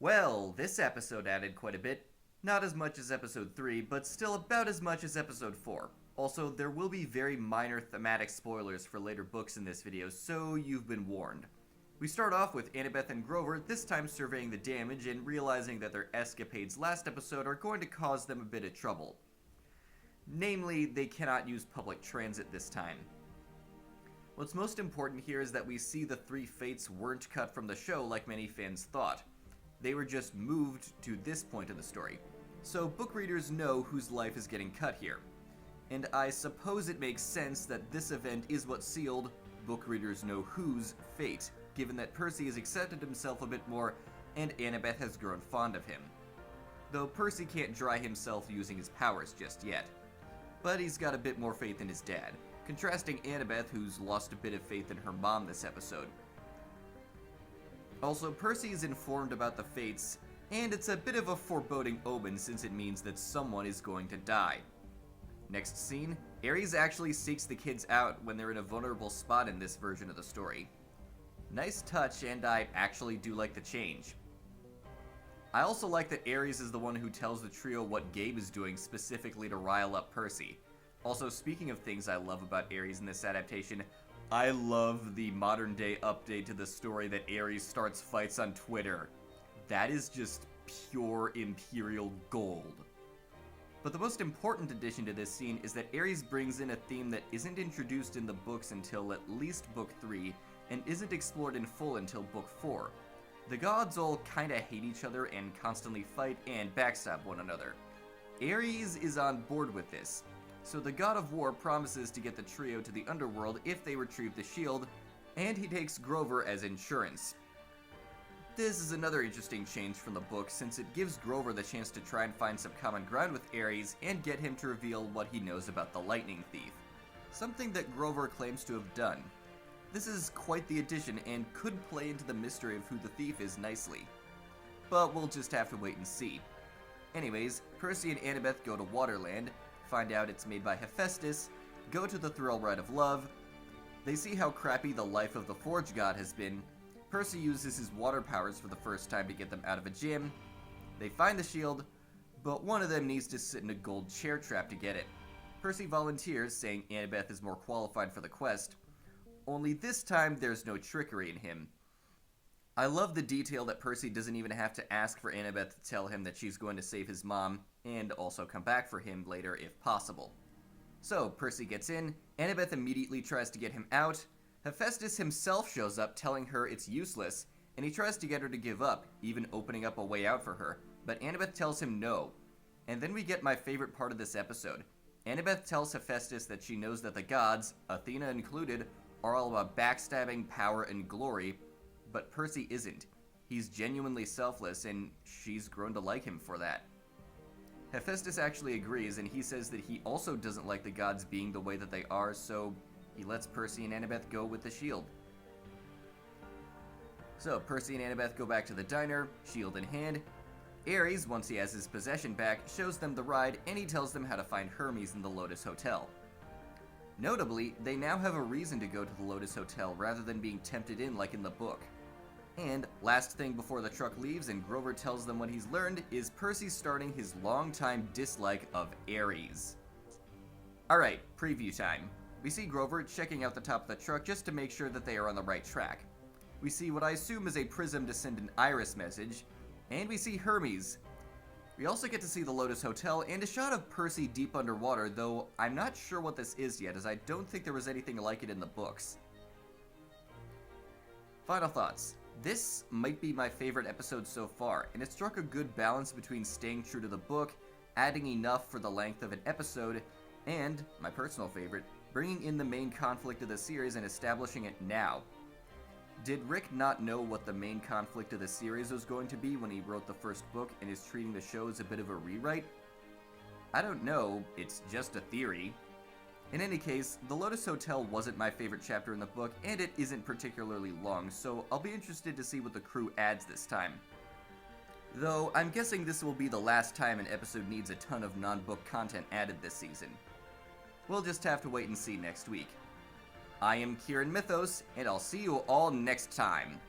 Well, this episode added quite a bit. Not as much as episode 3, but still about as much as episode 4. Also, there will be very minor thematic spoilers for later books in this video, so you've been warned. We start off with Annabeth and Grover, this time surveying the damage and realizing that their escapades last episode are going to cause them a bit of trouble. Namely, they cannot use public transit this time. What's most important here is that we see the three fates weren't cut from the show like many fans thought. They were just moved to this point in the story. So book readers know whose life is getting cut here. And I suppose it makes sense that this event is what sealed book readers know whose fate, given that Percy has accepted himself a bit more and Annabeth has grown fond of him. Though Percy can't dry himself using his powers just yet. But he's got a bit more faith in his dad, contrasting Annabeth, who's lost a bit of faith in her mom this episode. Also, Percy is informed about the fates, and it's a bit of a foreboding omen since it means that someone is going to die. Next scene, Ares actually seeks the kids out when they're in a vulnerable spot in this version of the story. Nice touch, and I actually do like the change. I also like that Ares is the one who tells the trio what Gabe is doing specifically to rile up Percy. Also, speaking of things I love about Ares in this adaptation, I love the modern day update to the story that Ares starts fights on Twitter. That is just pure Imperial gold. But the most important addition to this scene is that Ares brings in a theme that isn't introduced in the books until at least book 3, and isn't explored in full until book 4. The gods all kinda hate each other and constantly fight and backstab one another. Ares is on board with this, so the god of war promises to get the trio to the underworld if they retrieve the shield, and he takes Grover as insurance. This is another interesting change from the book since it gives Grover the chance to try and find some common ground with Ares and get him to reveal what he knows about the Lightning Thief, something that Grover claims to have done. This is quite the addition and could play into the mystery of who the thief is nicely. But we'll just have to wait and see. Anyways, Percy and Annabeth go to Waterland, find out it's made by Hephaestus, go to the Thrill Ride of Love. They see how crappy the life of the Forge God has been. Percy uses his water powers for the first time to get them out of a gym. They find the shield, but one of them needs to sit in a gold chair trap to get it. Percy volunteers, saying Annabeth is more qualified for the quest. Only this time, there's no trickery in him. I love the detail that Percy doesn't even have to ask for Annabeth to tell him that she's going to save his mom, and also come back for him later if possible. So, Percy gets in, Annabeth immediately tries to get him out, Hephaestus himself shows up telling her it's useless, and he tries to get her to give up, even opening up a way out for her, but Annabeth tells him no. And then we get my favorite part of this episode. Annabeth tells Hephaestus that she knows that the gods, Athena included, are all about backstabbing, power, and glory, but Percy isn't. He's genuinely selfless, and she's grown to like him for that. Hephaestus actually agrees, and he says that he also doesn't like the gods being the way that they are, so he lets Percy and Annabeth go with the shield. So, Percy and Annabeth go back to the diner, shield in hand. Ares, once he has his possession back, shows them the ride, and he tells them how to find Hermes in the Lotus Hotel. Notably, they now have a reason to go to the Lotus Hotel rather than being tempted in like in the book. And, last thing before the truck leaves and Grover tells them what he's learned, is Percy starting his longtime dislike of Ares. Alright, preview time. We see Grover checking out the top of the truck just to make sure that they are on the right track. We see what I assume is a prism to send an iris message, and we see Hermes. We also get to see the Lotus Hotel and a shot of Percy deep underwater, though I'm not sure what this is yet, as I don't think there was anything like it in the books. Final thoughts. This might be my favorite episode so far, and it struck a good balance between staying true to the book, adding enough for the length of an episode, and, my personal favorite, bringing in the main conflict of the series and establishing it now. Did Rick not know what the main conflict of the series was going to be when he wrote the first book and is treating the show as a bit of a rewrite? I don't know, it's just a theory. In any case, the Lotus Hotel wasn't my favorite chapter in the book, and it isn't particularly long, so I'll be interested to see what the crew adds this time. Though, I'm guessing this will be the last time an episode needs a ton of non-book content added this season. We'll just have to wait and see next week. I am Kieran Mythos, and I'll see you all next time.